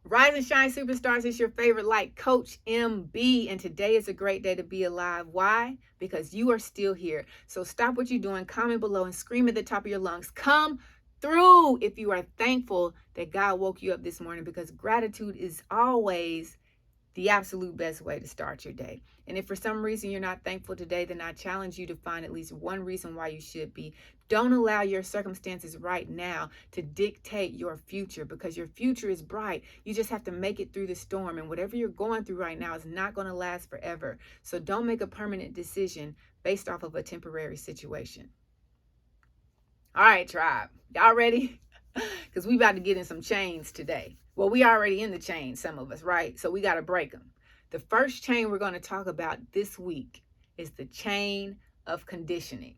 Rise and shine, superstars. It's your favorite light coach, MB. And today is a great day to be alive. Why? Because you are still here. So stop what you're doing, comment below, and scream at the top of your lungs. Come through if you are thankful that God woke you up this morning, because gratitude is always the absolute best way to start your day. And if for some reason you're not thankful today, then I challenge you to find at least one reason why you should be. Don't allow your circumstances right now to dictate your future, because your future is bright. You just have to make it through the storm. And whatever you're going through right now is not going to last forever. So don't make a permanent decision based off of a temporary situation. All right, tribe. Y'all ready? Because we about to get in some chains today. Well, we already in the chains, some of us, right? So we got to break them. The first chain we're going to talk about this week is the chain of conditioning.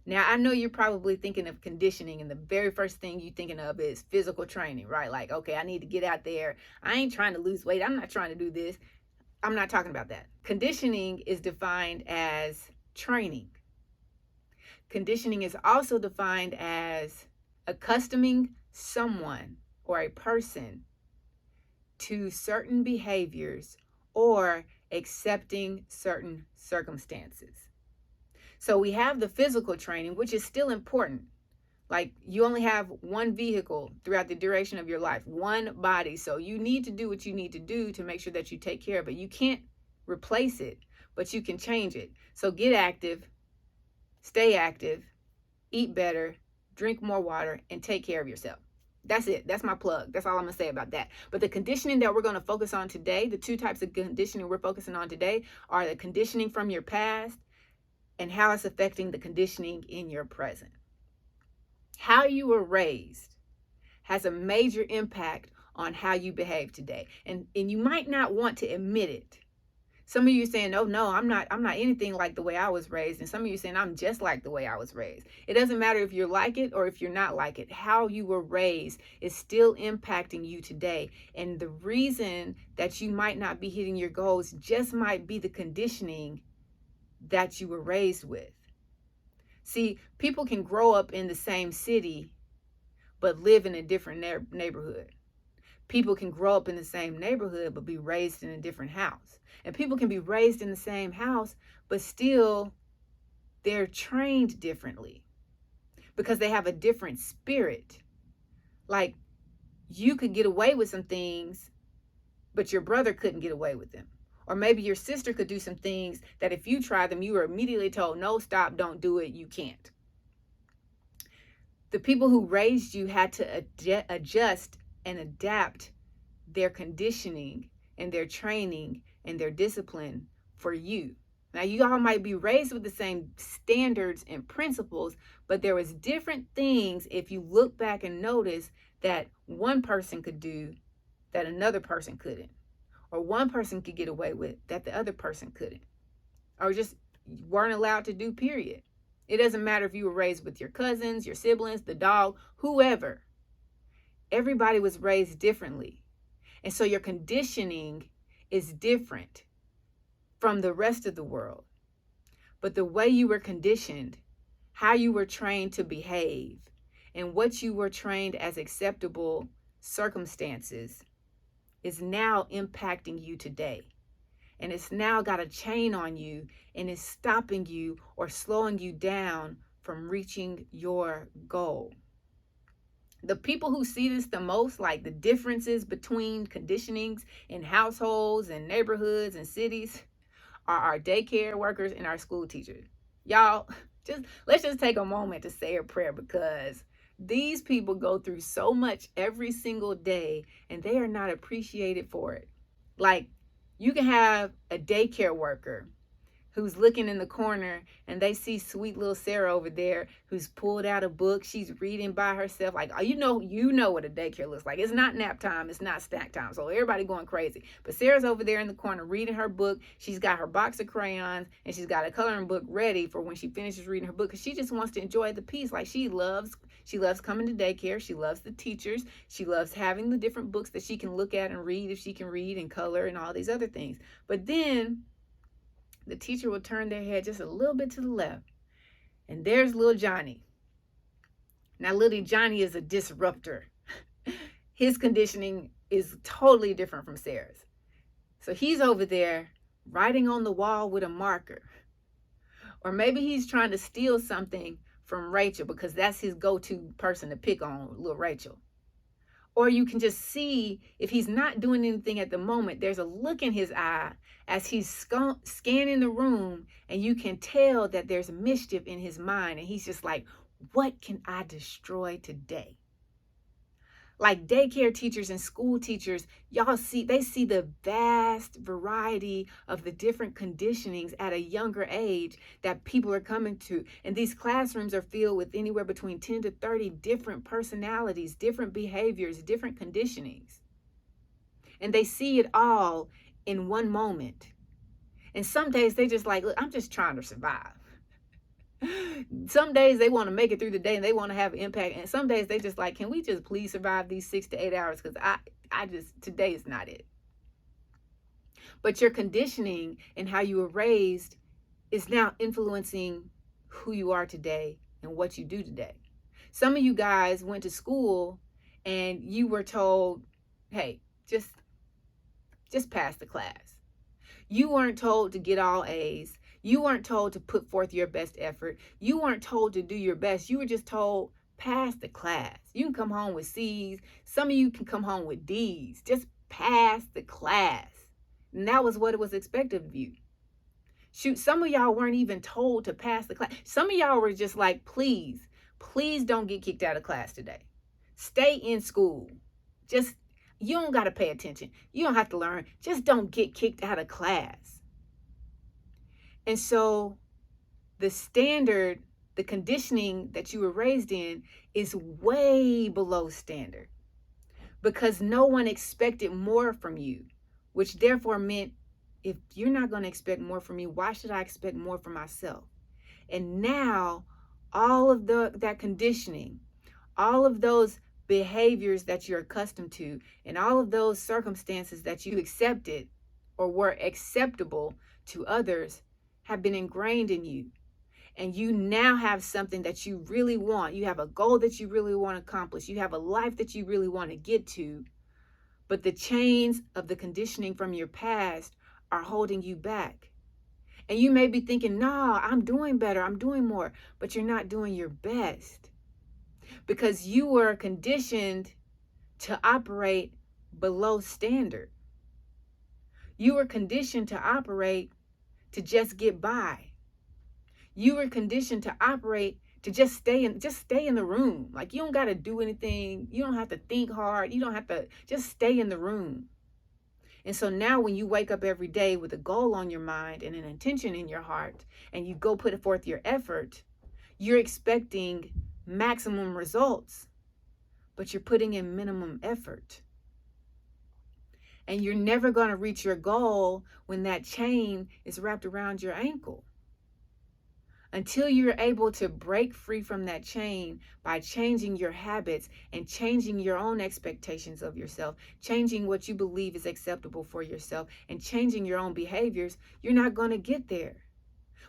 Now, I know you're probably thinking of conditioning, and the very first thing you're thinking of is physical training, right? Like, okay, I need to get out there. I ain't trying to lose weight. I'm not trying to do this. I'm not talking about that. Conditioning is defined as training. Conditioning is also defined as accustoming someone or a person to certain behaviors or accepting certain circumstances. So we have the physical training, which is still important. Like, you only have one vehicle throughout the duration of your life, one body. So you need to do what you need to do to make sure that you take care of it. You can't replace it, but you can change it. So get active, stay active, eat better, drink more water, and take care of yourself. That's it. That's my plug. That's all I'm going to say about that. But the conditioning that we're going to focus on today, the two types of conditioning we're focusing on today, are the conditioning from your past and how it's affecting the conditioning in your present. How you were raised has a major impact on how you behave today. And you might not want to admit it. Some of you are saying, oh, no, I'm not anything like the way I was raised. And some of you are saying, I'm just like the way I was raised. It doesn't matter if you're like it or if you're not like it. How you were raised is still impacting you today. And the reason that you might not be hitting your goals just might be the conditioning that you were raised with. See, people can grow up in the same city, but live in a different neighborhood. People can grow up in the same neighborhood, but be raised in a different house. And people can be raised in the same house, but still they're trained differently because they have a different spirit. Like, you could get away with some things, but your brother couldn't get away with them. Or maybe your sister could do some things that if you try them, you were immediately told, no, stop, don't do it, you can't. The people who raised you had to adjust and adapt their conditioning and their training and their discipline for you. Now, you all might be raised with the same standards and principles, but there was different things, if you look back and notice, that one person could do that another person couldn't, or one person could get away with that the other person couldn't, or just weren't allowed to do, period. It doesn't matter if you were raised with your cousins, your siblings, the dog, whoever. Everybody was raised differently. And so your conditioning is different from the rest of the world. But the way you were conditioned, how you were trained to behave, and what you were trained as acceptable circumstances is now impacting you today. And it's now got a chain on you and is stopping you or slowing you down from reaching your goal. The people who see this the most, like the differences between conditionings in households and neighborhoods and cities, are our daycare workers and our school teachers. Y'all, let's just take a moment to say a prayer, because these people go through so much every single day and they are not appreciated for it. Like, you can have a daycare worker who's looking in the corner and they see sweet little Sarah over there who's pulled out a book. She's reading by herself. Like, you know what a daycare looks like. It's not nap time. It's not snack time. So everybody going crazy. But Sarah's over there in the corner reading her book. She's got her box of crayons and she's got a coloring book ready for when she finishes reading her book, because she just wants to enjoy the peace. Like, she loves coming to daycare. She loves the teachers. She loves having the different books that she can look at and read if she can read, and color and all these other things. But then the teacher will turn their head just a little bit to the left, and there's little Johnny. Now, little Johnny is a disruptor. His conditioning is totally different from Sarah's. So he's over there writing on the wall with a marker. Or maybe he's trying to steal something from Rachel because that's his go-to person to pick on, little Rachel. Or you can just see if he's not doing anything at the moment, there's a look in his eye as he's scanning the room, and you can tell that there's mischief in his mind. And he's just like, what can I destroy today? Like daycare teachers and school teachers, y'all see, they see the vast variety of the different conditionings at a younger age that people are coming to. And these classrooms are filled with anywhere between 10 to 30 different personalities, different behaviors, different conditionings. And they see it all in one moment. And some days they just like, look, I'm just trying to survive. Some days they want to make it through the day and they want to have impact, and some days they just like, can we just please survive these 6 to 8 hours, because I just, today is not it. But your conditioning and how you were raised is now influencing who you are today and what you do today. Some of you guys went to school and you were told, hey, just pass the class. You weren't told to get all A's. You weren't told to put forth your best effort. You weren't told to do your best. You were just told, pass the class. You can come home with C's. Some of you can come home with D's. Just pass the class. And that was what it was expected of you. Shoot, some of y'all weren't even told to pass the class. Some of y'all were just like, please don't get kicked out of class today. Stay in school. Just, you don't got to pay attention. You don't have to learn. Just don't get kicked out of class. And so the standard, the conditioning that you were raised in is way below standard because no one expected more from you, which therefore meant if you're not going to expect more from me, why should I expect more from myself? And now all of that conditioning, all of those behaviors that you're accustomed to, and all of those circumstances that you accepted or were acceptable to others have been ingrained in you. And you now have something that you really want. You have a goal that you really want to accomplish. You have a life that you really want to get to. But the chains of the conditioning from your past are holding you back. And you may be thinking, no, I'm doing better. I'm doing more. But you're not doing your best because you were conditioned to operate below standard. You were conditioned to operate to just get by. You were conditioned to operate to just stay in the room. Like, you don't got to do anything. You don't have to think hard. You don't have to, just stay in the room. And so now when you wake up every day with a goal on your mind and an intention in your heart, and you go put forth your effort, you're expecting maximum results, but you're putting in minimum effort. And you're never going to reach your goal when that chain is wrapped around your ankle. Until you're able to break free from that chain by changing your habits and changing your own expectations of yourself, changing what you believe is acceptable for yourself, and changing your own behaviors, you're not going to get there.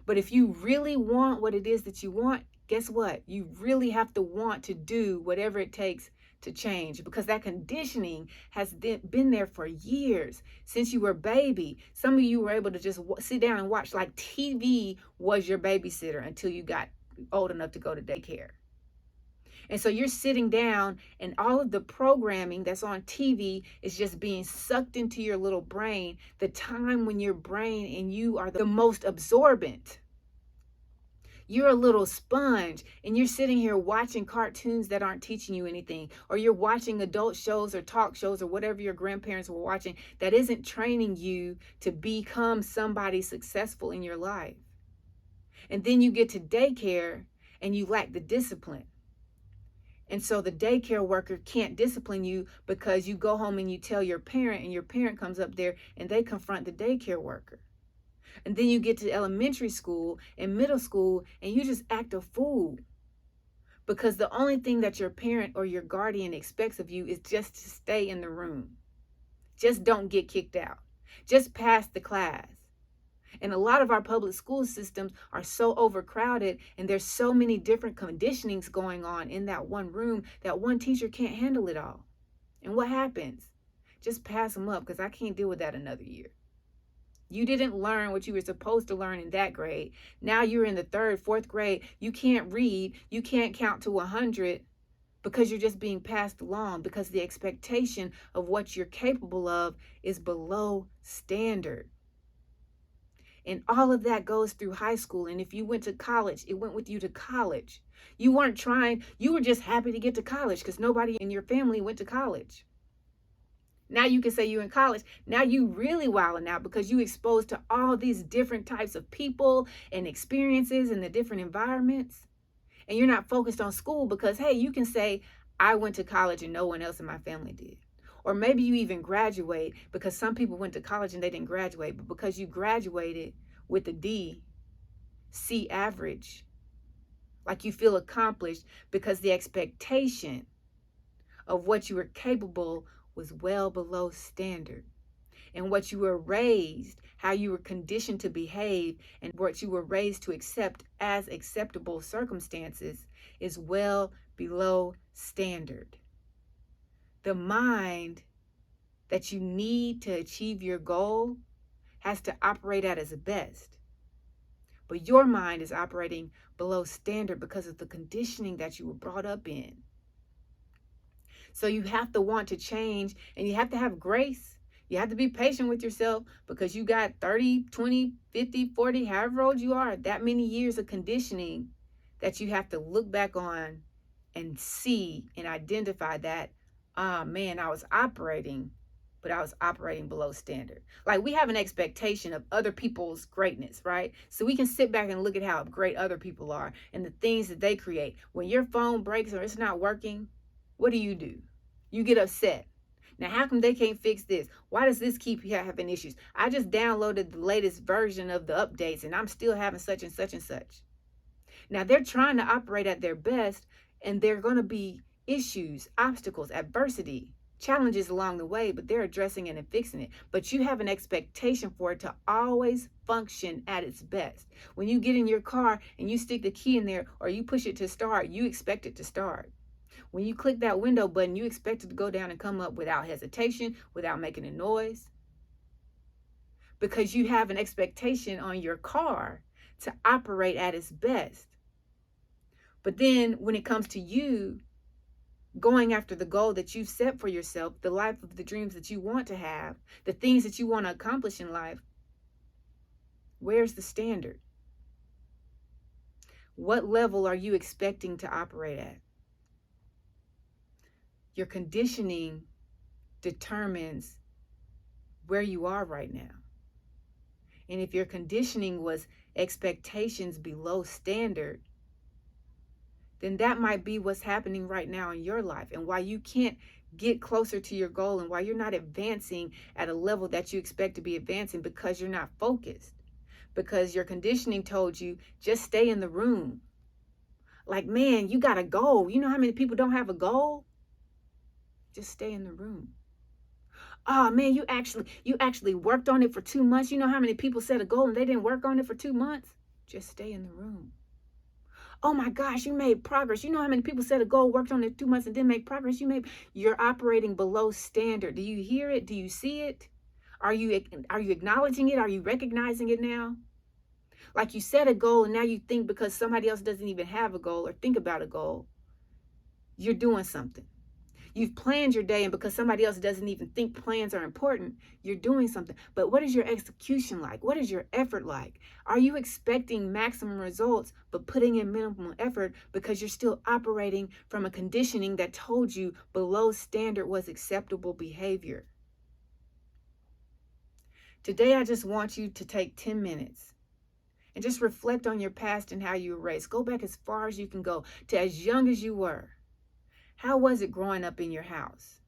But if you really want what it is that you want, guess what? You really have to want to do whatever it takes to change, because that conditioning has been there for years, since you were a baby. Some of you were able to just sit down and watch, like TV was your babysitter until you got old enough to go to daycare. And so you're sitting down and all of the programming that's on TV is just being sucked into your little brain, the time when your brain and you are the most absorbent. You're a little sponge and you're sitting here watching cartoons that aren't teaching you anything, or you're watching adult shows or talk shows or whatever your grandparents were watching that isn't training you to become somebody successful in your life. And then you get to daycare and you lack the discipline. And so the daycare worker can't discipline you because you go home and you tell your parent, and your parent comes up there and they confront the daycare worker. And then you get to elementary school and middle school and you just act a fool because the only thing that your parent or your guardian expects of you is just to stay in the room. Just don't get kicked out. Just pass the class. And a lot of our public school systems are so overcrowded, and there's so many different conditionings going on in that one room that one teacher can't handle it all. And what happens? Just pass them up because I can't deal with that another year. You didn't learn what you were supposed to learn in that grade. Now you're in the third, fourth grade. You can't read. You can't count to 100 because you're just being passed along because the expectation of what you're capable of is below standard. And all of that goes through high school. And if you went to college, it went with you to college. You weren't trying, you were just happy to get to college because nobody in your family went to college. Now you can say you're in college. Now you really wilding out because you exposed to all these different types of people and experiences in the different environments. And you're not focused on school because, hey, you can say, I went to college and no one else in my family did. Or maybe you even graduate because some people went to college and they didn't graduate. But because you graduated with a D, C average, like you feel accomplished because the expectation of what you were capable was well below standard. And what you were raised, how you were conditioned to behave, and what you were raised to accept as acceptable circumstances is well below standard. The mind that you need to achieve your goal has to operate at its best. But your mind is operating below standard because of the conditioning that you were brought up in. So you have to want to change, and you have to have grace. You have to be patient with yourself because you got 30, 20, 50, 40, however old you are, that many years of conditioning that you have to look back on and see and identify that, man, I was operating, but I was operating below standard. Like we have an expectation of other people's greatness, right? So we can sit back and look at how great other people are and the things that they create. When your phone breaks or it's not working, what do? You get upset. Now, how come they can't fix this? Why does this keep having issues? I just downloaded the latest version of the updates and I'm still having such and such and such. Now, they're trying to operate at their best and there are going to be issues, obstacles, adversity, challenges along the way, but they're addressing it and fixing it. But you have an expectation for it to always function at its best. When you get in your car and you stick the key in there or you push it to start, you expect it to start. When you click that window button, you expect it to go down and come up without hesitation, without making a noise. Because you have an expectation on your car to operate at its best. But then when it comes to you going after the goal that you've set for yourself, the life of the dreams that you want to have, the things that you want to accomplish in life, where's the standard? What level are you expecting to operate at? Your conditioning determines where you are right now. And if your conditioning was expectations below standard, then that might be what's happening right now in your life and why you can't get closer to your goal and why you're not advancing at a level that you expect to be advancing because you're not focused. Because your conditioning told you just stay in the room. Like, man, you got a goal. You know how many people don't have a goal? Just stay in the room. Oh man, you actually worked on it for 2 months. You know how many people set a goal and they didn't work on it for 2 months? Just stay in the room. Oh my gosh, you made progress. You know how many people set a goal, worked on it 2 months and didn't make progress? You're operating below standard. Do you hear it? Do you see it? Are you acknowledging it? Are you recognizing it now? Like you set a goal and now you think because somebody else doesn't even have a goal or think about a goal, you're doing something. You've planned your day, and because somebody else doesn't even think plans are important, you're doing something. But what is your execution like? What is your effort like? Are you expecting maximum results, but putting in minimal effort because you're still operating from a conditioning that told you below standard was acceptable behavior? Today, I just want you to take 10 minutes and just reflect on your past and how you were raised. Go back as far as you can go to as young as you were. How was it growing up in your house?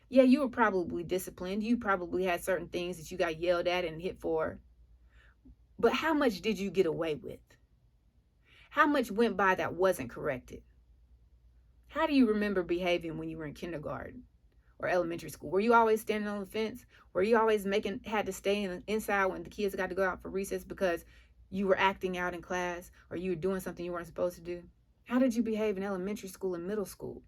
Yeah, you were probably disciplined. You probably had certain things that you got yelled at and hit for. But how much did you get away with? How much went by that wasn't corrected? How do you remember behaving when you were in kindergarten or elementary school? Were you always standing on the fence? Were you always had to stay inside when the kids got to go out for recess because you were acting out in class or you were doing something you weren't supposed to do? How did you behave in elementary school and middle school?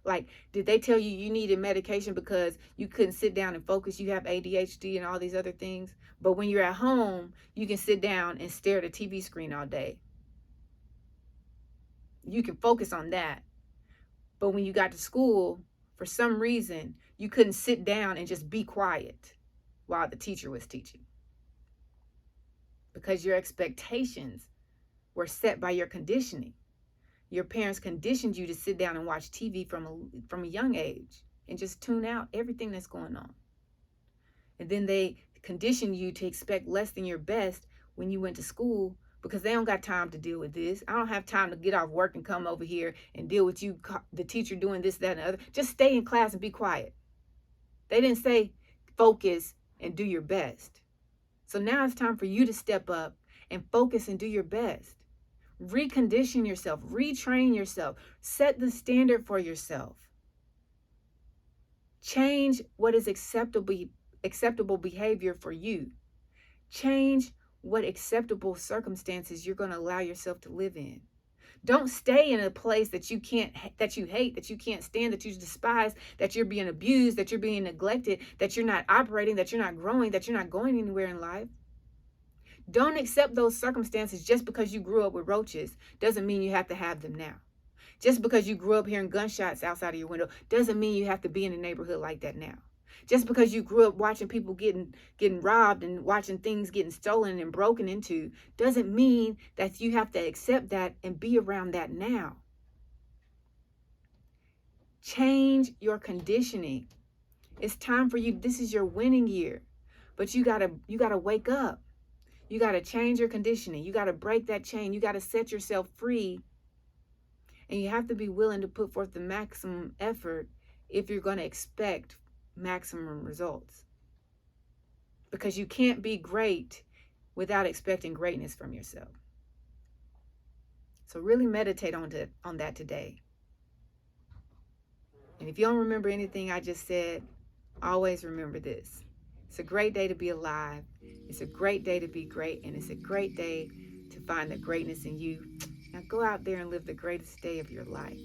Like, did they tell you you needed medication because you couldn't sit down and focus? You have ADHD and all these other things. But when you're at home, you can sit down and stare at a TV screen all day. You can focus on that. But when you got to school, for some reason, you couldn't sit down and just be quiet while the teacher was teaching, because your expectations were set by your conditioning. Your parents conditioned you to sit down and watch TV from a young age and just tune out everything that's going on. And then they conditioned you to expect less than your best when you went to school, because they don't got time to deal with this. I don't have time to get off work and come over here and deal with you, the teacher, doing this, that, and the other. Just stay in class and be quiet. They didn't say focus and do your best. So now it's time for you to step up and focus and do your best. Recondition yourself, retrain yourself, set the standard for yourself. Change what is acceptable behavior for you. Change what acceptable circumstances you're going to allow yourself to live in. Don't stay in a place that you hate, that you can't stand, that you despise, that you're being abused, that you're being neglected, that you're not operating, that you're not growing, that you're not going anywhere in life. Don't accept those circumstances just because you grew up with roaches. Doesn't mean you have to have them now. Just because you grew up hearing gunshots outside of your window doesn't mean you have to be in a neighborhood like that now. Just because you grew up watching people getting robbed and watching things getting stolen and broken into doesn't mean that you have to accept that and be around that now. Change your conditioning. It's time for you. This is your winning year. But you gotta wake up. You gotta change your conditioning. You gotta break that chain. You gotta set yourself free. And you have to be willing to put forth the maximum effort if you're going to expect maximum results. Because you can't be great without expecting greatness from yourself. So really meditate on that today. And if you don't remember anything I just said, always remember this. It's a great day to be alive. It's a great day to be great. And it's a great day to find the greatness in you. Now go out there and live the greatest day of your life.